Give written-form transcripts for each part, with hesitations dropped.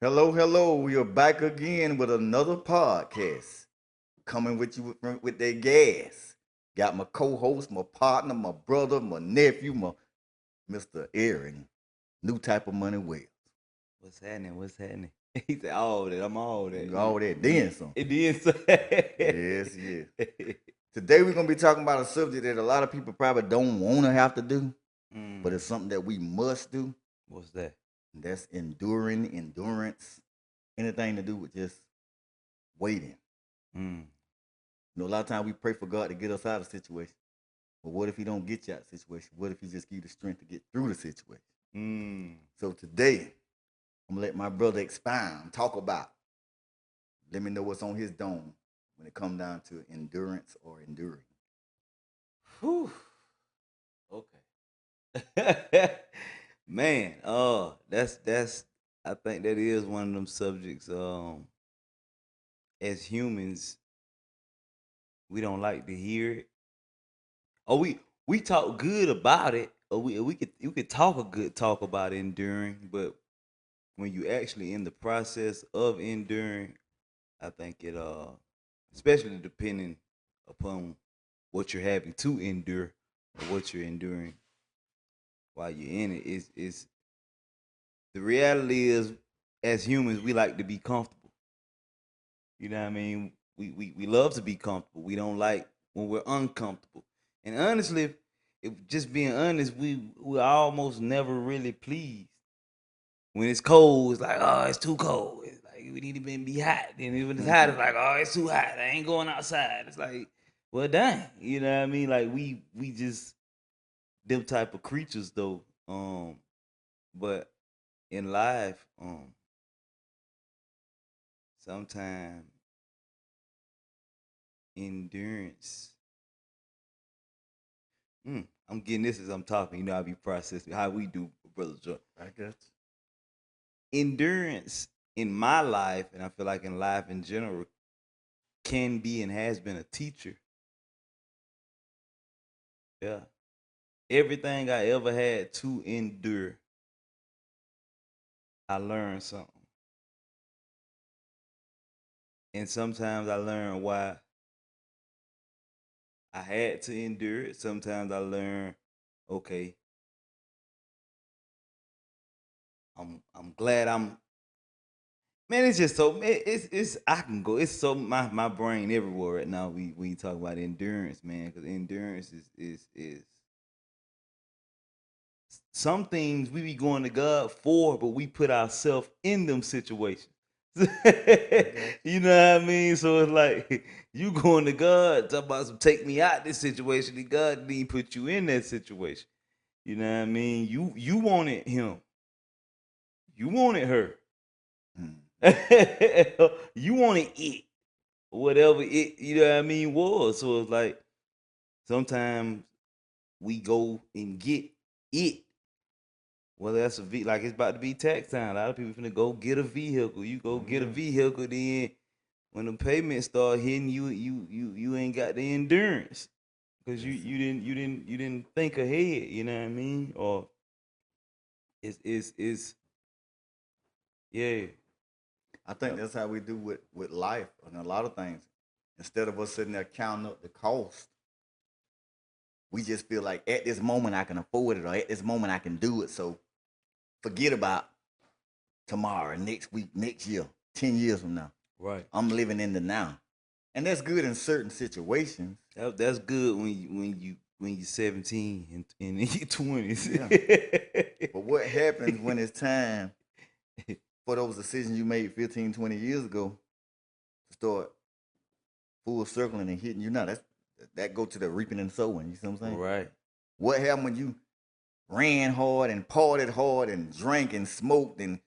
Hello, hello. We are back again with another podcast. Coming with you with that gas. Got my co-host, my partner, my brother, my nephew, my Mr. Aaron. New type of money well. What's happening? What's happening? He said, all that. I'm all that. All that then some. It did so. Yes, yes. Today we're gonna be talking about a subject that a lot of people probably don't wanna have to do, but Mm, it's something that we must do. what's that? And that's endurance, anything to do with just waiting. Mm, A lot of times we pray for God to get us out of the situation. But what if he don't get you out of the situation? What if he just give you the strength to get through the situation? mm. So today, I'm gonna let my brother expound, talk about. Let me know what's on his dome when it comes down to endurance or enduring. Whew. Okay. Man, that's I think that is one of them subjects. As humans, we don't like to hear it. Or we talk good about it, or we could talk a good talk about enduring, but when you actually in the process of enduring, I think it especially depending upon what you're having to endure or what you're enduring while you're in it is the reality is as humans we like to be comfortable. You know what I mean? We love to be comfortable. We don't like when we're uncomfortable. And honestly, if just being honest, we almost never really pleased. When it's cold, it's like, oh, it's too cold. It's like we need to be hot. And when it's hot, it's like, oh, it's too hot. I ain't going outside. It's like, well, dang, you know what I mean? Like we just them type of creatures though. But in life, sometimes endurance. I'm getting this as I'm talking. You know, I be processing how we do, brother Joe. I got Endurance in my life, and I feel like in life in general, can be and has been a teacher. Yeah. Everything I ever had to endure, I learned something. And sometimes I learned why I had to endure it. Sometimes I learned, okay, I'm glad I'm man, it's just so it's I can go. It's so my brain everywhere right now. We talk about endurance, man, because endurance is some things we be going to God for, but we put ourselves in them situations. I got You know what I mean? So it's like you going to God, talk about some take me out this situation, and God didn't put you in that situation. You know what I mean? You wanted him, you wanted her, Mm. you wanted it, whatever it you know what I mean was. So it's like sometimes we go and get it. Well, that's like it's about to be tax time. A lot of people finna go get a vehicle. You go Oh get a yeah. vehicle, then when the payments start hitting you, you ain't got the endurance because you Yes, sir. you didn't you didn't you didn't think ahead. You know what I mean? Or it's yeah. I think Yep. that's how we do with life and a lot of things. Instead of us sitting there counting up the cost, we just feel like at this moment I can afford it or at this moment I can do it. So forget about tomorrow, next week, next year, 10 years from now. Right. I'm living in the now. And that's good in certain situations. That's good when you 17 and in your 20s. Yeah. But what happens when it's time for those decisions you made 15, 20 years ago to start full circling and hitting you now? That go to the reaping and sowing. You see what I'm saying? Right. What happened when you ran hard and partied hard and drank and smoked and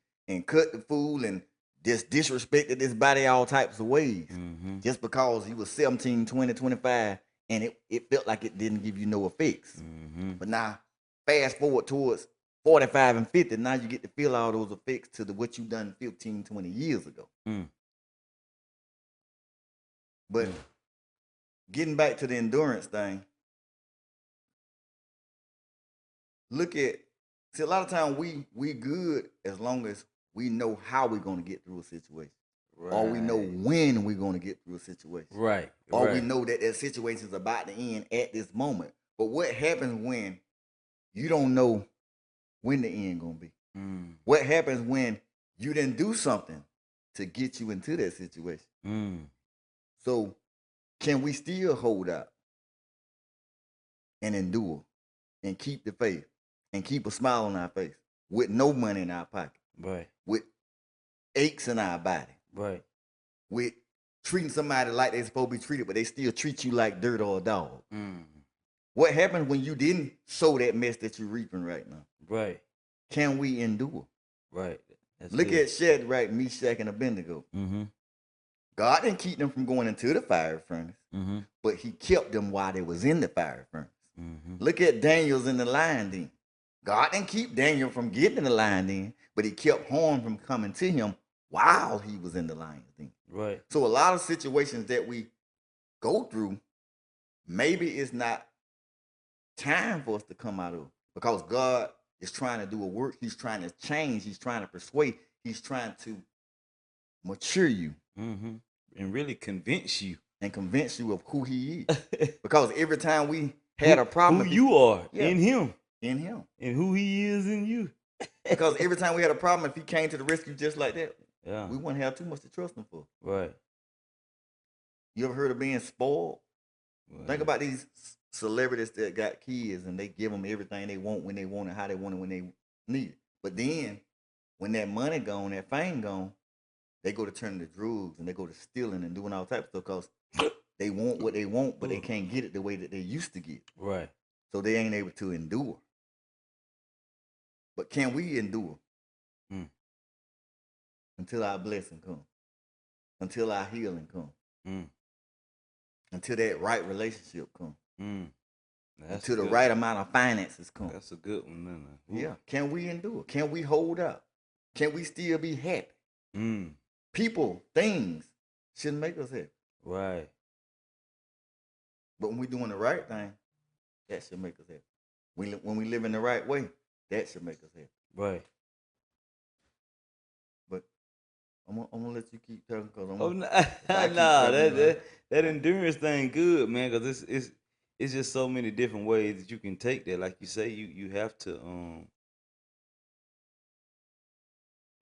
cut the fool and just disrespected this body all types of ways Mm-hmm. just because he was 17, 20, 25, and it felt like it didn't give you no effects. Mm-hmm. But now, fast forward towards 45 and 50, now you get to feel all those effects to what you done 15, 20 years ago. Mm. But Mm. getting back to the endurance thing, look at see a lot of time we good as long as we know how we're going to get through a situation, or we know Right. when we're going to get through a situation, Right. or we Right. know that situation is about to end at this moment. But what happens when you don't know when the end going to be? Mm. What happens when you didn't do something to get you into that situation? Mm. So can we still hold out and endure and keep the faith and keep a smile on our face with no money in our pocket, Right. with aches in our body, Right. with treating somebody like they're supposed to be treated, but they still treat you like dirt or a dog? Mm. What happens when you didn't sow that mess that you're reaping right now? Right. Can we endure? Right. That's Look good. at Shadrach, Meshach, and Abednego. Mm-hmm. God didn't keep them from going into the fire furnace, Mm-hmm. but he kept them while they was in the fire furnace. Mm-hmm. Look at Daniel's in the lion den. God didn't keep Daniel from getting in the lion den, but he kept harm from coming to him while he was in the lion's den. Right. So a lot of situations that we go through, maybe it's not time for us to come out of, because God is trying to do a work. He's trying to change. He's trying to persuade. He's trying to mature you Mm-hmm. And really convince you and convince you of who he is. Because every time we had who a problem, who you are yeah, in him in him. and who he is in you. Because every time we had a problem, if he came to the rescue just like that, Yeah. we wouldn't have too much to trust him for. Right. You ever heard of being spoiled? Right. Think about these celebrities that got kids and they give them everything they want when they want it, how they want it, when they need it. But then when that money gone, that fame gone, they go to turning to drugs and they go to stealing and doing all types of stuff because they want what they want, but they can't get it the way that they used to get. Right. So they ain't able to endure. But can we endure until our blessing comes, until our healing comes, until that right relationship comes, until the right amount of finances come? That's a good one, man. Yeah. Can we endure? Can we hold up? Can we still be happy? People, things shouldn't make us happy. Right. But when we're doing the right thing, that should make us happy. When we live in the right way, that should make us happy. Right. But I'm gonna let you keep talking because I'm. Oh gonna, nah, that endurance thing good, man. Because it's just so many different ways that you can take that. Like you say, you have to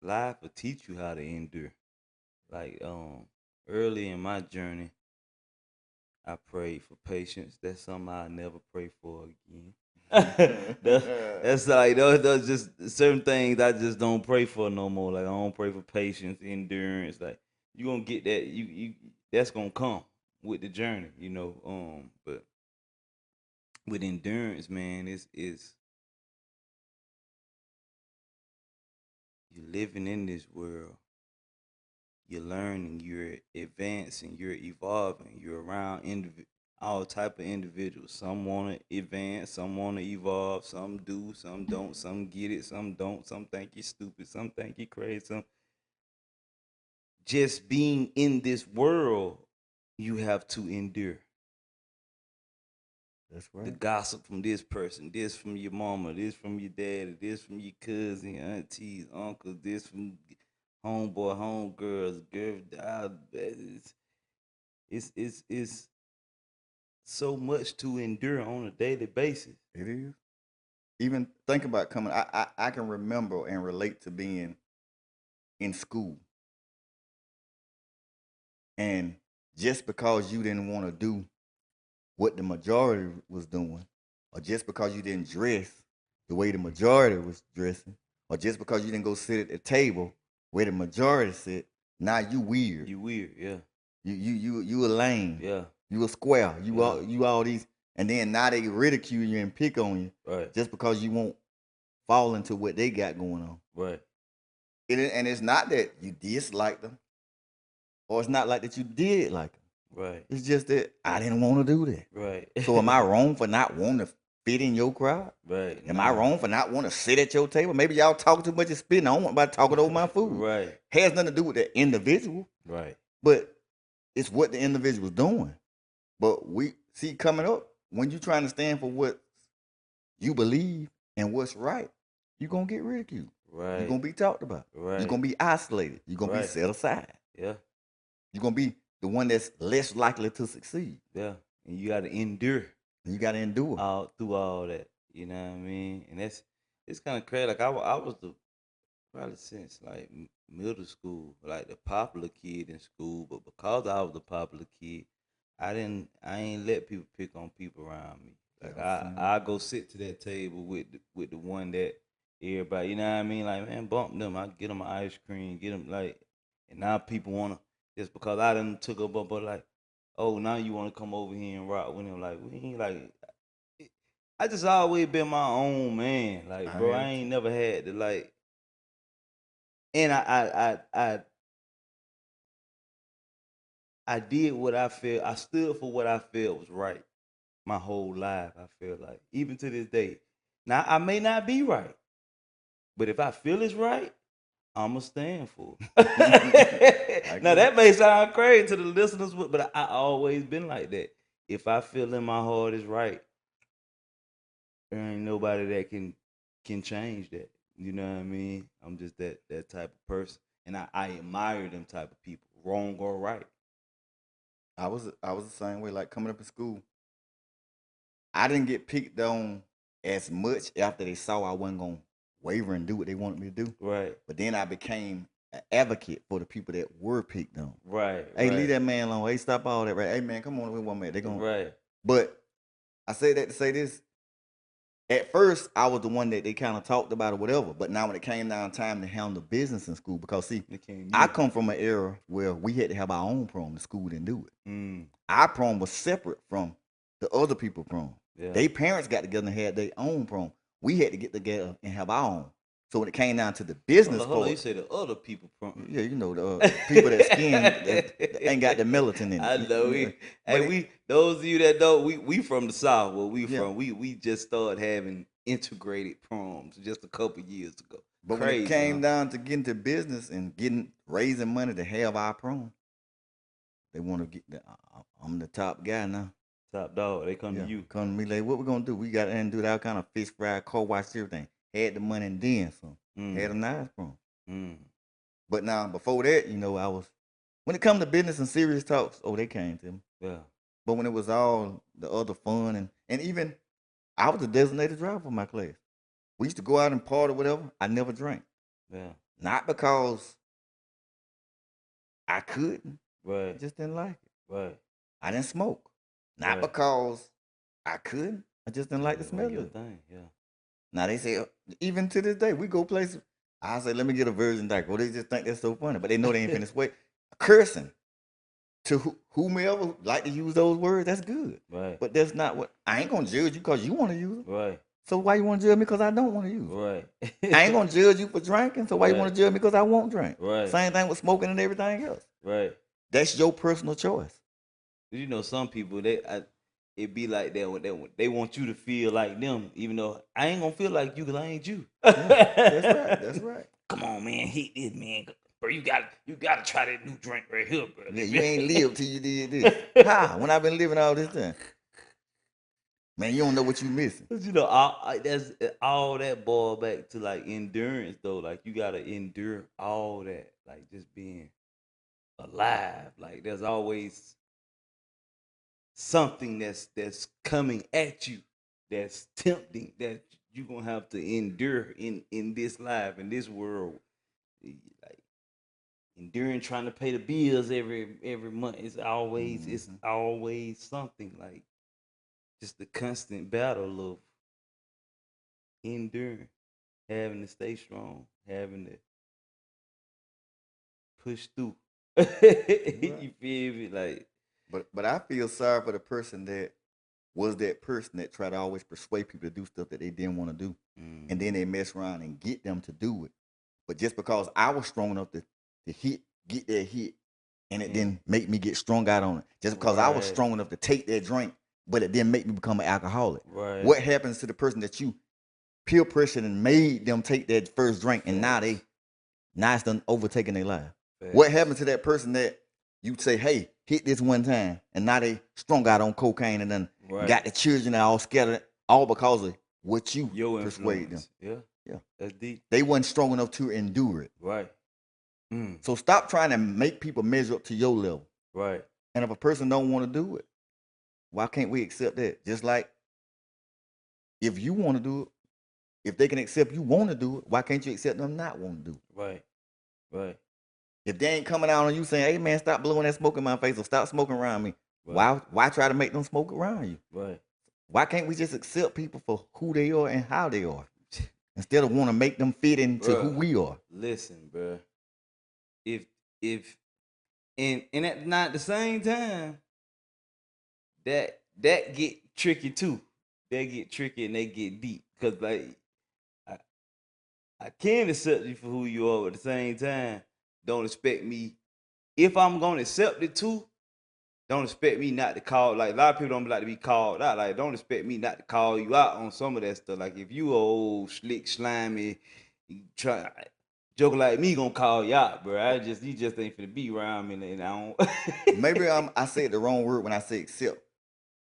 life will teach you how to endure. Like early in my journey, I prayed for patience. That's something I'll never pray for again. That's like those just certain things I just don't pray for no more. Like I don't pray for patience, endurance. Like you gonna get that you that's gonna come with the journey, you know. But with endurance, man, it's you're living in this world. You're learning, you're advancing, you're evolving. You're around all type of individuals. Some want to advance, some want to evolve, some do, some don't, some get it, some don't, some think you're stupid, some think you're crazy. Some just being in this world, you have to endure. That's The right. gossip from this person, this from your mama, this from your dad, this from your cousin, aunties, uncles, this from homeboy, homegirls, girl. It's so much to endure on a daily basis. It is. Even think about coming. I can remember and relate to being in school, and just because you didn't want to do what the majority was doing, or just because you didn't dress the way the majority was dressing, or just because you didn't go sit at the table where the majority sit, now you weird. You weird, yeah. You a lame. Yeah. You a square. Yeah. You all these, and then now they ridicule you and pick on you Right. just because you won't fall into what they got going on. Right. And it's not that you dislike them, or it's not like that you did like them. Right. It's just that I didn't want to do that. Right. So am I wrong for not wanting to fit in your crowd? Right. Am I wrong for not wanting to sit at your table? Maybe y'all talk too much and spitting. I don't want about talking over my food. Right. Has nothing to do with the individual. Right. But it's what the individual's doing. But we see coming up, when you're trying to stand for what you believe and what's right, you're gonna get ridiculed. You're Right. gonna be talked about. You're Right. gonna be isolated. You're gonna be Right. set aside. Yeah. You're gonna be the one that's less likely to succeed. Yeah. And you got to endure And you gotta endure. all through all that. You know what I mean? And it's kind of crazy. Like I was the probably since like middle school, like the popular kid in school. But because I was the popular kid, I ain't let people pick on people around me. Yeah, Like I'm saying. I go sit to that table with the one that everybody, you know what I mean? Like, man, bump them. I get them ice cream, get them like, and now people wanna just because I done took up, but like, oh, now you wanna come over here and rock with him? Like, we ain't like. I just always been my own man. Like, I bro, I am too. ain't never had to like, and I did what I felt. I stood for what I felt was right my whole life. I feel like even to this day. Now I may not be right, but if I feel it's right, I'ma stand for it. I Now agree. that may sound crazy to the listeners, but I always been like that. If I feel in my heart is right, there ain't nobody that can change that. You know what I mean? I'm just that type of person, and I admire them type of people, wrong or right. I was the same way. Like coming up in school, I didn't get picked on as much after they saw I wasn't gonna waver and do what they wanted me to do. Right, But then I became an advocate for the people that were picked on. right, Hey, leave right, that man alone. Hey, stop all that. Right? Hey, man, come on with one man. They gonna. right. But I say that to say this. At first, I was the one that they kind of talked about or whatever. But now when it came down time to handle business in school, because see, Became I you. come from an era where we had to have our own prom. The school didn't do it. Mm, Our prom was separate from the other people prom. yeah. They parents got together and had their own prom. We had to get together and have our own. So when it came down to the business Hold on. You part, say the other people from. yeah, you know the people that skin that ain't got the melatonin in I it. know we. Hey, But it, we those of you that know, we from the south. Where we yeah, from? We just started having integrated proms just a couple years ago. but when it Crazy, huh? came down to getting to business and getting raising money to have our prom, they want to get. I'm the top guy now. Top dog. They come to Yeah, you. come to me like, what we gonna do? We got to do that kind of fish fry, car wash, everything. Had the money and then some. Had Mm, a nice prom. mm. But now before that, I was when it come to business and serious talks, oh, they came to me. Yeah, But when it was all the other fun and even I was the designated driver for my class. We used to go out and party or whatever. I never drank. yeah. Not because I couldn't. I Right, just didn't like it. right, I didn't smoke. Not right. because I couldn't. I just didn't like the It smell wasn't of your it. thing. Yeah. Now they say even to this day, we go places. I say, let me get a virgin diaper. Well, they just think that's so funny, but they know they ain't finished way. Cursing to whomever like to use those words, that's good. Right, But that's not what I ain't gonna judge you because you want to use them. right, So why you want to judge me because I don't want to use them? right, I ain't gonna judge you for drinking. So why you want right, to judge me because I won't drink? right, Same thing with smoking and everything else. right. That's your personal choice. You know, some people it be like that when they want you to feel like them, even though I ain't gonna feel like you because I ain't you. Yeah, that's right. That's right. Come on, man, hit this, man, bro. You gotta try that new drink right here, bro. Yeah, you ain't lived till you did this. How? When I've been living all this time, man, you don't know what you missing. But you know, that's all that boil back to like endurance, though. Like you gotta endure all that, like just being alive. Like there's always something that's coming at you that's tempting that you're gonna have to endure in this life in this world. Like enduring trying to pay the bills every month it's Hmm. always something like just the constant battle of enduring, having to stay strong, having to push through. Right. You feel me? Like But I feel sorry for the person that was that person that tried to always persuade people to do stuff that they didn't want to do, and then mm, they mess around and get them to do it. But just because I was strong enough to get that hit, and it yeah, didn't make me get strung out on it. Just because I was right, strong enough to take that drink, but it didn't make me become an alcoholic. right. What happens to the person that you peer pressured and made them take that first drink, and Facts, now it's done overtaking their life? What facts. happened to that person that you say, hey, hit this one time, and now they strung out on cocaine and then Right. got the children all scattered, all because of what you Your persuade them? influence. Yeah. Yeah. That's deep. They wasn't strong enough to endure it. Right. So stop trying to make people measure up to your level. Right. And if a person don't want to do it, why can't we accept that? Just like if you want to do it, if they can accept you want to do it, why can't you accept them not want to do it? Right. Right. If they ain't coming out on you saying, "Hey man, stop blowing that smoke in my face or stop smoking around me," Right. why try to make them smoke around you? Right. Why can't we just accept people for who they are and how they are instead of want to make them fit into who we are? Listen, bro. If and at the same time, that get tricky too. They get tricky and they get deep. Cause like I can accept you for who you are, but at the same time, don't expect me. If I'm gonna accept it too, don't expect me not to call. Like a lot of people don't like to be called out. Like don't expect me not to call you out on some of that stuff. Like if you a old slick slimy, try joke like me gonna call you out, bro. You just ain't finna be around me, and I don't. Maybe I said the wrong word when I say accept.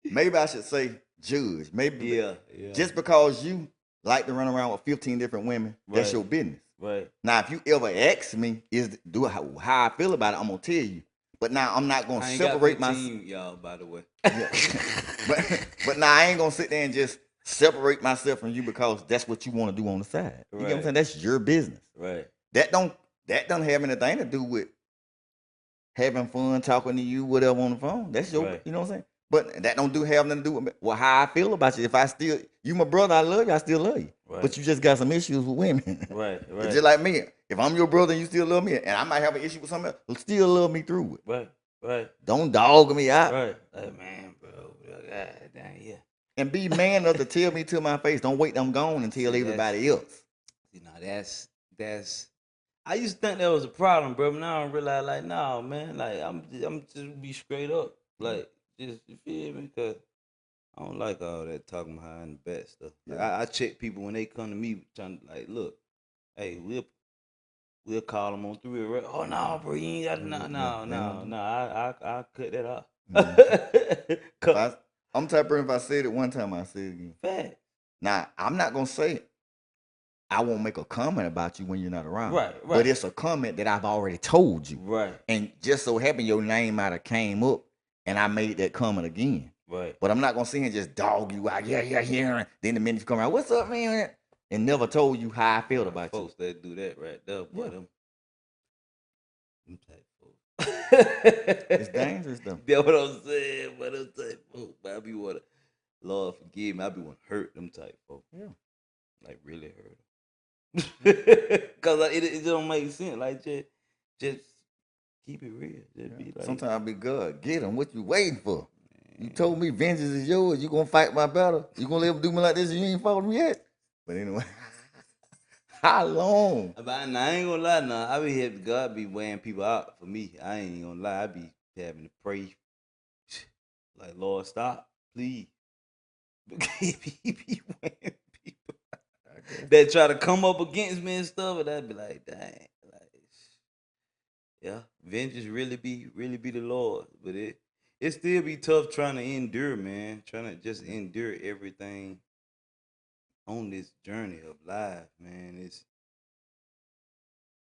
Maybe I should say judge. Maybe yeah. just because you like to run around with 15 different women, that's your business. Right. Now, if you ever ask me, how I feel about it, I'm gonna tell you. But now I'm not gonna separate myself. Y'all, by the way. Yeah. but now I ain't gonna sit there and just separate myself from you because that's what you want to do on the side. You get what I'm saying? That's your business. Right. That don't have anything to do with having fun talking to you, whatever on the phone. That's your, you know what I'm saying? But that don't have nothing to do with how I feel about you. If I still, you my brother, I love you, I still love you. Right. But you just got some issues with women. Right. It's just like me. If I'm your brother and you still love me, and I might have an issue with something else, still love me through it. Right. Don't dog me out. Right. Like, man, bro. God damn, yeah. And be man enough to tell me to my face. Don't wait them gone and tell everybody else. You know, that's I used to think that was a problem, bro. But now I realize, like, nah, man, like I'm just be straight up, like, just you feel me? Cause I don't like all that talking behind the back stuff. Like, I check people when they come to me trying to like, look, hey, we'll call them on through it. Right? Oh no, bro, you ain't got no. I cut that off. I'm the type of person, if I said it one time, I say it again. Fact. Now I'm not gonna say it. I won't make a comment about you when you're not around. Right. But it's a comment that I've already told you. Right. And just so happened your name might have came up and I made that comment again. Right. But I'm not gonna sit here and just dog you out. Yeah. Then the minute you come around, what's up, man? And never told you how I felt about folks you. That do that right there, boy. Them type folks. It's dangerous though. That's what I'm saying. But them type folks, I be wanna, Lord forgive me, I be wanna hurt them type folks. Yeah. Like really hurt them. Cause it don't make sense. Like just keep it real. Just be like, sometimes I be good. Get him. What you waiting for? Man. You told me vengeance is yours. You gonna fight my battle. You gonna let him do me like this and you ain't fought me yet? But anyway. How long? But I ain't gonna lie now. I be having God be weighing people out for me. I ain't gonna lie. I be having to pray. Like, Lord, stop, please. He be weighing people that try to come up against me and stuff, and I'd be like, dang, like, yeah, vengeance really be the Lord, but it still be tough trying to endure, man. Trying to just endure everything on this journey of life, man. It's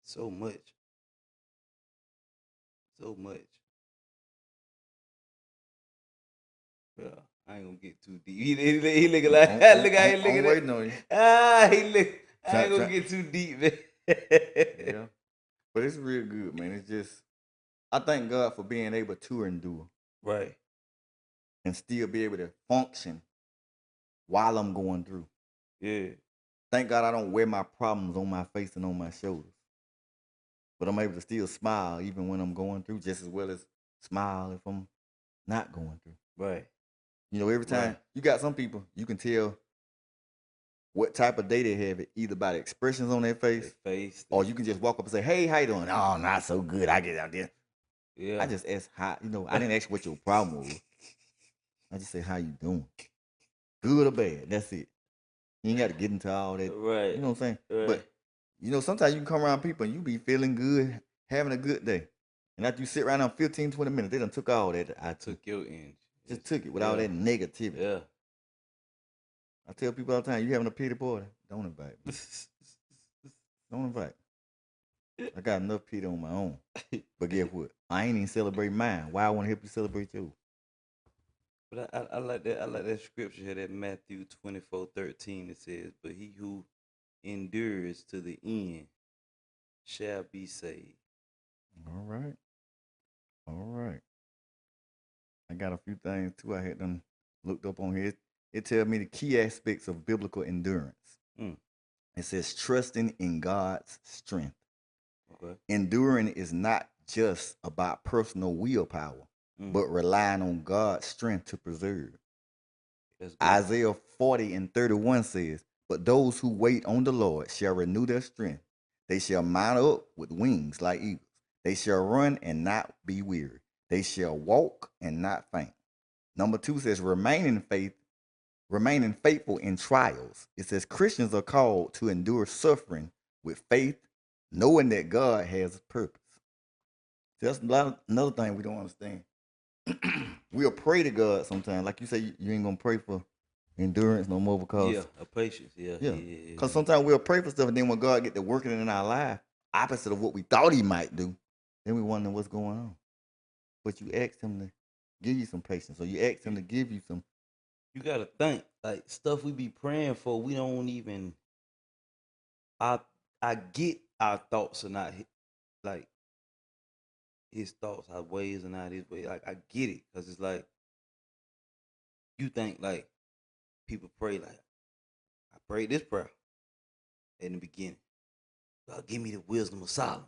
so much. Yeah, I ain't gonna get too deep. He looking like look how he looking. I'm waiting on you. He look. I ain't gonna get too deep, man. Yeah, but it's real good, man. It's just I thank God for being able to endure, right, and still be able to function while I'm going through. Yeah. Thank God I don't wear my problems on my face and on my shoulders, but I'm able to still smile even when I'm going through, just as well as smile if I'm not going through. Right. You know, every time you got some people, you can tell what type of day they have it, either by the expressions on their face, or you can just walk up and say, "Hey, how you doing?" "Oh, not so good. I get out there." Yeah. I just asked how, I didn't ask what your problem was. I just said, "How you doing? Good or bad?" That's it. You ain't got to get into all that. Right. You know what I'm saying? Right. But, sometimes you can come around people and you be feeling good, having a good day. And after you sit around on 15, 20 minutes, they done took all that. I took your energy. Just took it with all that negativity. Yeah. I tell people all the time, you having a pity party, don't invite me. Don't invite. I got enough pity on my own. But guess what? I ain't even celebrate mine. Why I want to help you celebrate yours? But I like that. I like that scripture here, that Matthew 24:13. It says, "But he who endures to the end shall be saved." All right. All right. I got a few things too. I had them looked up on here. It tells me the key aspects of biblical endurance. Mm, It says trusting in God's strength. okay. Enduring is not just about personal willpower, Mm, but relying on God's strength to preserve. that's good. Isaiah 40 and 31 says, "But those who wait on the Lord shall renew their strength. They shall mount up with wings like eagles. They shall run and not be weary. They shall walk and not faint." Number two says, remaining faithful in trials. It says Christians are called to endure suffering with faith, knowing that God has a purpose. That's another thing we don't understand. We'll pray to God sometimes. Like you say, you ain't gonna pray for endurance no more Yeah, because a patience. Yeah, yeah. yeah, yeah, Because yeah. sometimes we'll pray for stuff and then when God get to working in our life, opposite of what we thought he might do, then we wonder what's going on. But you ask him to give you some patience. Or you ask him to give you some. You gotta think, like, stuff we be praying for. We don't even. I I get our thoughts are not like his thoughts, our ways are not his way. Like, I get it, because it's like you think, like, people pray like, I prayed this prayer in the beginning. God, give me the wisdom of Solomon.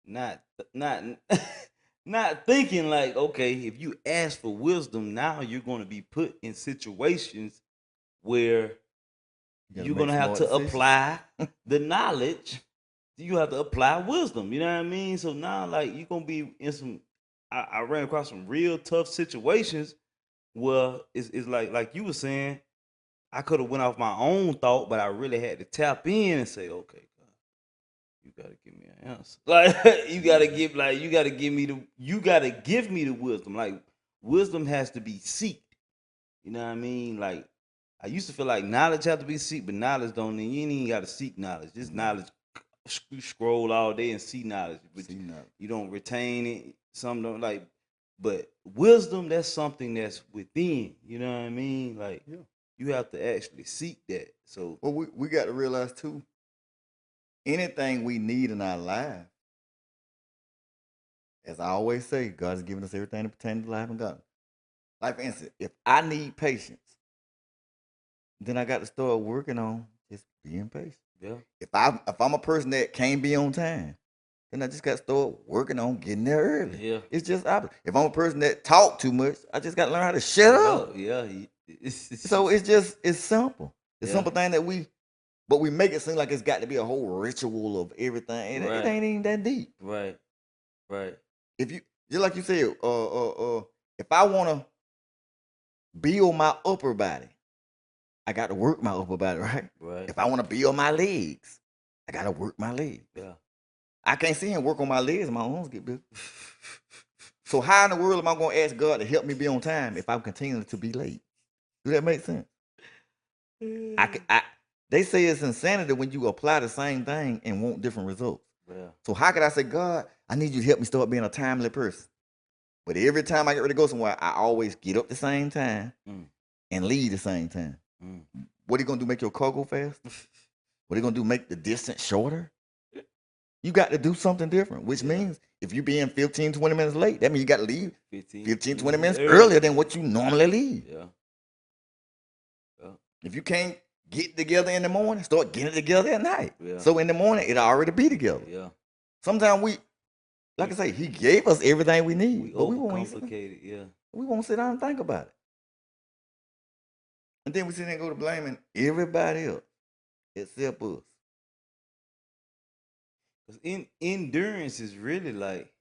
Not not thinking like, okay, if you ask for wisdom, now you're going to be put in situations where You got to you're make going to have smart to decisions. apply the knowledge. You have to apply wisdom. You know what I mean? So now, like, you're going to be in some. I ran across some real tough situations where it's like you were saying, I could have went off my own thought, but I really had to tap in and say, okay, God, you gotta give me an answer. Like, you gotta give me the wisdom. Like, wisdom has to be seeked. You know what I mean? Like, I used to feel like knowledge had to be seeked, but knowledge don't. You ain't even gotta seek knowledge. Just No, knowledge. You scroll all day and see knowledge, but see nothing. you don't retain it. Some don't like. But wisdom, that's something that's within. You know what I mean? Like, Yeah. you have to actually seek that. So, Well, we got to realize too, anything we need in our life, as I always say, God has given us everything to pertain to life and God. Like for instance, if I need patience, then I got to start working on just being patient. yeah, If I'm a person that can't be on time, then I just got to start working on getting there early. yeah. It's just opposite. If I'm a person that talk too much, I just got to learn how to shut Shut up. up. Yeah. So it's simple. It's Yeah. simple thing that but we make it seem like it's got to be a whole ritual of everything. It Right. ain't even that deep. Right. Right. If you just like you said, if I want to build my upper body, I got to work my upper body, right? Right. If I want to build my legs, I got to work my legs. Yeah. I can't see him work on my legs, my arms get big. So how in the world am I going to ask God to help me be on time if I'm continuing to be late? Do that make sense? I they say it's insanity when you apply the same thing and want different results. Yeah. So how could I say, God, I need you to help me start being a timely person? But every time I get ready to go somewhere, I always get up the same time Mm. and leave the same time. Mm. What are you gonna do? Make your car go fast? What are you gonna do? Make the distance shorter? You got to do something different, which Yeah. means if you being 15, 20 minutes late, that means you got to leave 15, 15, 20 20 minutes minutes early. earlier than what you normally leave. Yeah. Yeah. If you can't get together in the morning, start getting it together at night. Yeah. So in the morning, it'll already be together. Yeah. Sometimes like I say, he gave us everything we We need, but overcomplicated. Yeah. we won't sit down and think about it. And then we sit there and go to blaming everybody else except us. Cause endurance is really like,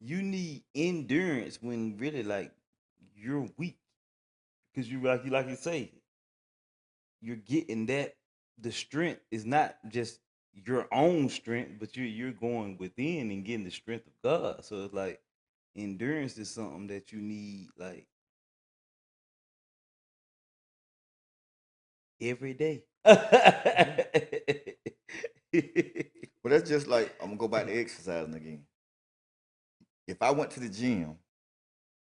you need endurance when really, like, you're weak. Cause you say, you're getting that. The strength is not just your own strength, but you're going within and getting the strength of God. So it's like, endurance is something that you need, like, every day. But that's just like I'm gonna go back to exercising again. If I went to the gym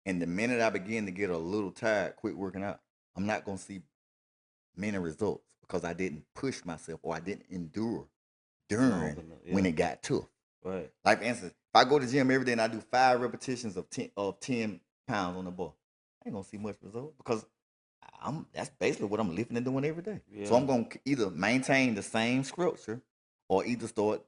and the minute I begin to get a little tired, quit working out, I'm not gonna see many results because I didn't push myself or I didn't endure Long during enough. when Yeah. it got tough. Right. Like for instance, if I go to the gym every day and I do 5 repetitions of 10 pounds on the bar, I ain't gonna see much result because that's basically what I'm lifting and doing every day. So Yeah. I'm gonna either maintain the same structure or either start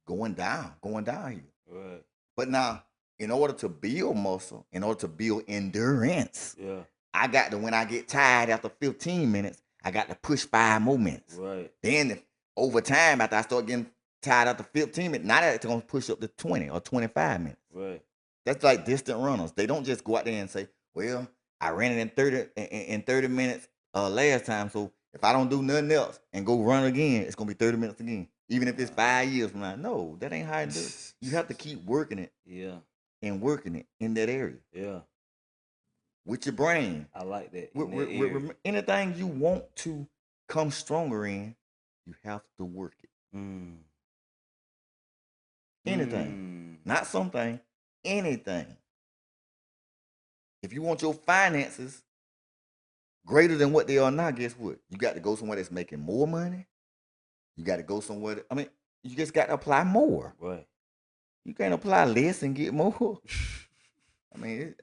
going down here. Right. But now, in order to build muscle, in order to build endurance, Yeah. I got to when I get tired after 15 minutes, I got to push 5 more minutes. Right. Then over time, after I start getting tired after 15 minutes, now that's gonna push up to 20 or 25 minutes. Right. That's like distant runners. They don't just go out there and say, "Well, I ran it in 30 minutes last time, so if I don't do nothing else and go run again, it's gonna be 30 minutes again, even if it's 5 years from now." No, that ain't how you do it. You have to keep working it Yeah. and working it in that area Yeah. with your brain. I like that in that area. Anything you want to come stronger in, you have to work it. Mm. Anything, Mm. not something, anything. If you want your finances greater than what they are now, guess what? You got to go somewhere that's making more money. You got to go somewhere. You just got to apply more. Right. You can't apply less and get more. I mean,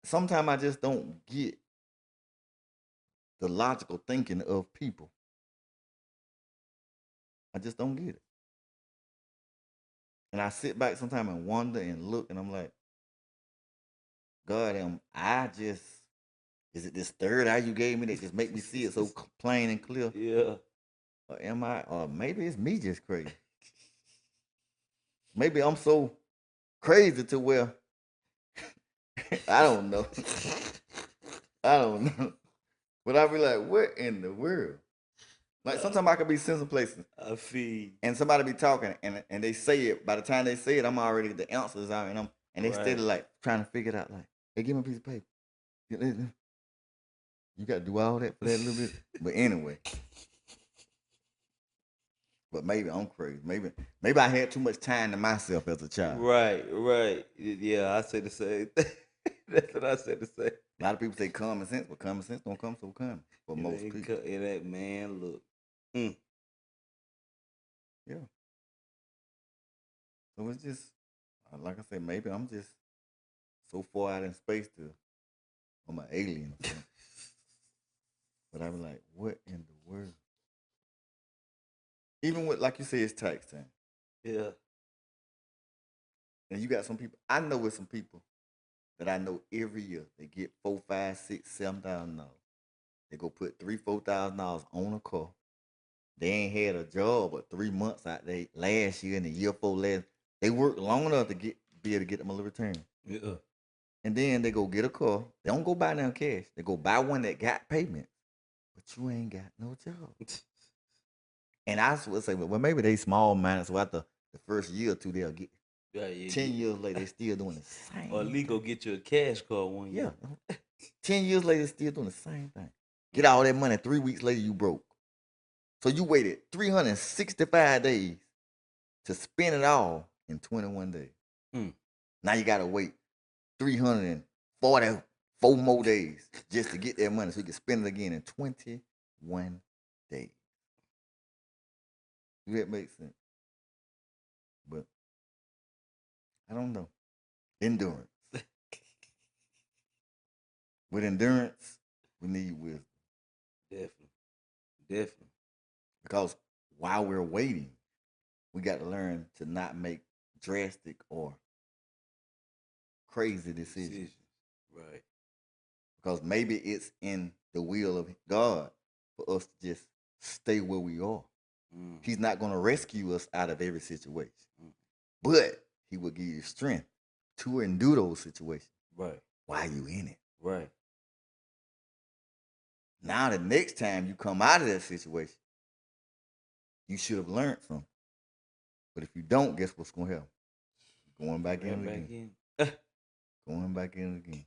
sometimes I just don't get the logical thinking of people. I just don't get it. And I sit back sometimes and wonder and look, and I'm like, God, is it this third eye you gave me that just make me see it so plain and clear? Yeah. Or maybe it's me just crazy. Maybe I'm so crazy to where I don't know. I don't know. But I be like, what in the world? Like sometimes I could be sitting some places I feel and somebody be talking and they say it. By the time they say it, I'm already the answers out and they right. steady like trying to figure it out. Like, hey, give me a piece of paper. You got to do all that for that little bit. But anyway, but maybe I'm crazy. Maybe I had too much time to myself as a child. Right, right. Yeah, I say the same thing. That's what I said to say. A lot of people say common sense, but common sense don't come so common for most people. It ain't, man, look. Mm. Yeah. So it's just like I said, maybe I'm just so far out in space to I'm an alien or something. But I be like, what in the world? Even with like you say, it's tax time. Yeah. And you got some people I know with some people that I know every year they get $4, $5, $6, $7,000. They go put $3, $4,000 on a car. They ain't had a job but 3 months out there last year and the year before last. They worked long enough to be able to get them a little return. Yeah. And then they go get a car. They don't go buy them cash. They go buy one that got payment. But you ain't got no job. And I would say, well, maybe they small minded. So after the first year or two, they'll get. Yeah, yeah, 10 years later, they still doing the same. Or at least go get you a cash card one Yeah. year. 10 years later, they still doing the same thing. Get all that money. 3 weeks later, you broke. So you waited 365 days to spend it all in 21 days. Mm. Now you gotta wait 344 more days just to get that money so you can spend it again in 21 days. Does that make sense? But I don't know. Endurance. With endurance, we need wisdom. Definitely. Definitely. Because while we're waiting, we got to learn to not make drastic or crazy decisions. Right. Because maybe it's in the will of God for us to just stay where we are. Mm. He's not going to rescue us out of every situation, but he will give you strength to endure those situations. Right. While you in it. Right. Now the next time you come out of that situation, you should have learned something. But if you don't, guess what's going to happen? Going back in again. Going back in again.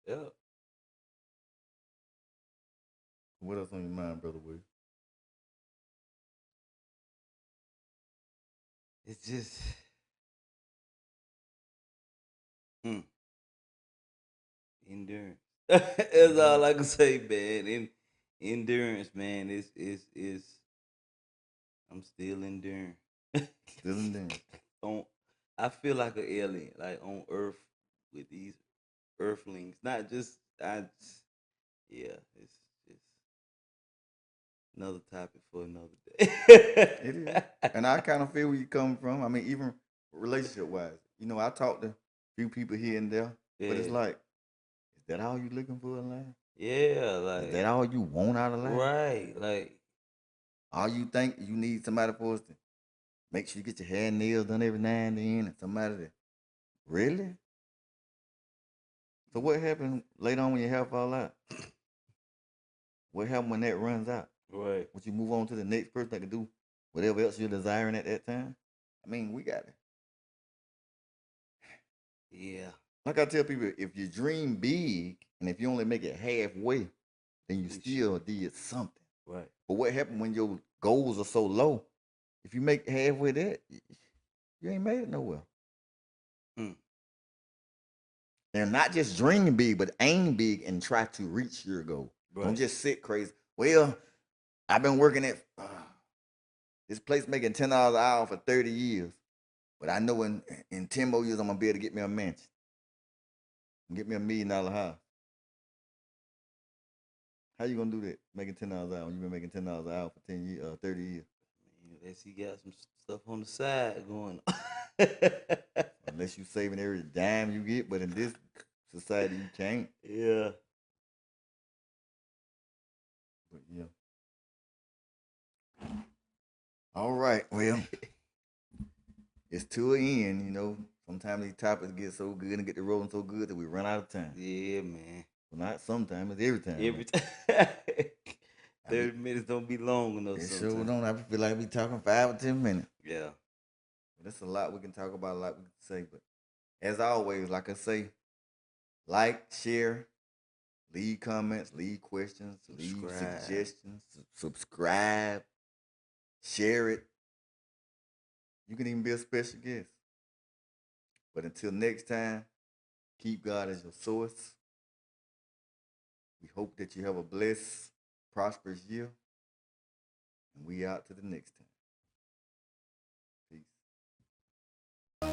Yeah. What else on your mind, brother Will? It's just hmm, endurance. That's all I can say, man. Endurance, man. Is I'm still enduring. Still in there. on, I feel like an alien, like on Earth with these Earthlings. Not just yeah. It's just another topic for another It is. day. And I kind of feel where you come from. I mean, even relationship wise. You know, I talk to a few people here and there, but it's Yeah, like, is that all you looking for in life? yeah, Is that like all you want out of life? right, like All you think you need somebody for us to make sure you get your hair and nails done every now and then, and somebody to really? So what happened later on when your hair fall out? What happened when that runs out? right, Would you move on to the next person that can do whatever else you're desiring at that time? I mean, we got it. yeah. Like I tell people, if you dream big and if you only make it halfway, then you You should, still did something. right. But what happened when your goals are so low? If you make halfway that, you ain't made it nowhere. Mm, And not just dream big, but aim big and try to reach your goal. Don't right. just sit crazy. Well, I've been working at this place making $10 an hour for 30 years. But I know in 10 more years I'm gonna be able to get me a mansion and get me $1 million house. How you gonna do that? Making $10 an hour. You've been making $10 an hour for 10 years, 30 years. Unless he got some stuff on the side going on. Unless you saving every dime you get, but in this society you can't. Yeah. But yeah. All right. Well, it's to an end, you know. Sometimes these topics get so good and get the rolling so good that we run out of time. Yeah, man. Well, not sometimes, it's every time. Every time. I be 30 minutes don't be long enough it sure sometimes. don't. I feel like we talking 5 or 10 minutes. Yeah. That's a lot we can talk about, a lot we can say. But as always, like I say, like, share, leave comments, leave questions, leave Subscribe. suggestions, subscribe, share it. You can even be a special guest. But until next time, keep God as your source. We hope that you have a blessed, prosperous year. And we out to the next time. Peace.